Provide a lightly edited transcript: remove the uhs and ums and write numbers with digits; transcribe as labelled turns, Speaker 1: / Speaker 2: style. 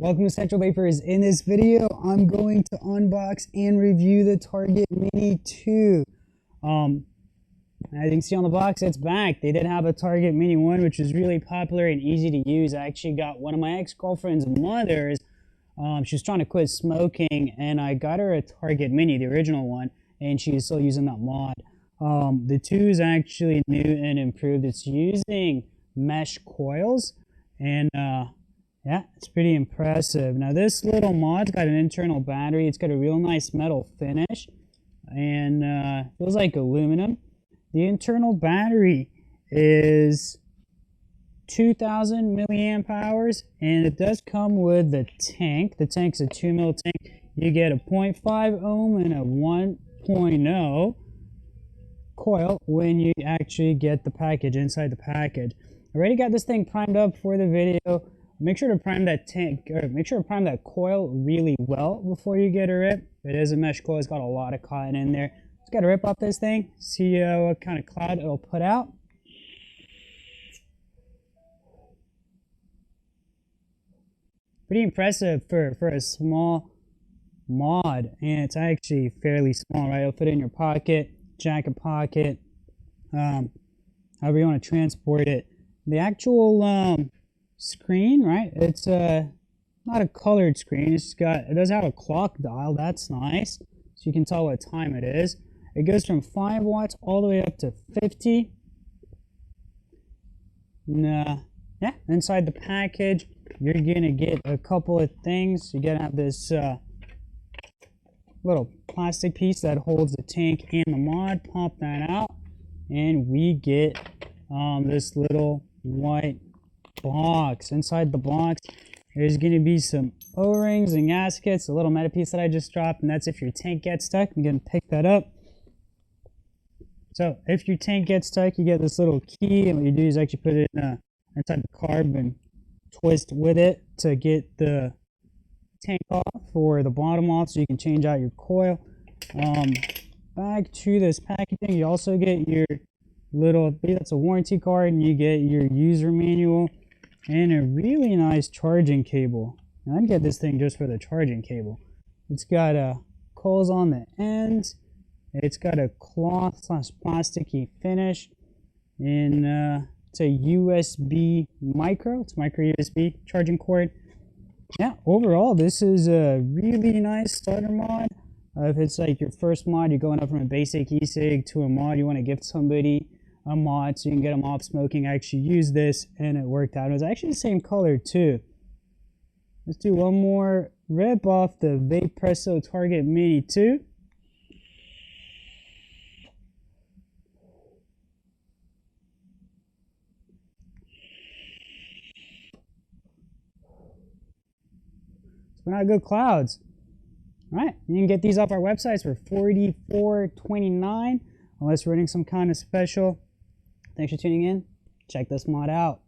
Speaker 1: Welcome to Central Vapors. In this video, I'm going to unbox and review the Target Mini 2. As you can see on the box, it's back. They did have a Target Mini 1, which was really popular and easy to use. I actually got one of my ex-girlfriend's mothers. She was trying to quit smoking, and I got her a Target Mini, the original one, and she's still using that mod. The 2 is actually new and improved. It's using mesh coils, and yeah, it's pretty impressive. Now this little mod's got an internal battery. It's got a real nice metal finish and feels like aluminum. The internal battery is 2,000 milliamp hours, and it does come with the tank. The tank's a 2 mil tank. You get a 0.5 ohm and a 1.0 coil when you actually get the package inside the package. I already got this thing primed up for the video. Make sure to prime that tank, or make sure to prime that coil really well before you get a rip. It is a mesh coil. It's got a lot of cotton in there. Just got to rip off this thing, see what kind of cloud it'll put out. Pretty impressive for a small mod, and it's actually fairly small, right? It'll fit in your pocket, jacket pocket, however you want to transport it. The actual screen, right? It's not a colored screen. It does have a clock dial. That's nice, so you can tell what time it is. It goes from 5 watts all the way up to 50. And, yeah, inside the package, you're gonna get a couple of things. You're gonna have this little plastic piece that holds the tank and the mod. Pop that out, and we get this little white box. Inside the box, there's going to be some O-rings and gaskets, a little metal piece that I just dropped, and that's if your tank gets stuck. I'm going to pick that up. So if your tank gets stuck, you get this little key, and what you do is actually put it in, inside the carb and twist with it to get the tank off or the bottom off, so you can change out your coil. Back to this packaging, you also get your little, that's a warranty card, and you get your user manual and a really nice charging cable. And I'd get this thing just for the charging cable. It's got coils on the ends. It's got a cloth / plasticky finish, and it's a USB micro. It's micro USB charging cord. Yeah, overall this is a really nice starter mod. If it's like your first mod, you're going up from a basic e-cig to a mod, you want to gift somebody a mod so you can get them off smoking. I actually used this and it worked out. It was actually the same color too. Let's do one more rip off the Vaporesso Target Mini 2. It's been out good clouds. All right, you can get these off our websites for $44.29 unless we're running some kind of special. Thanks for tuning in. Check this mod out.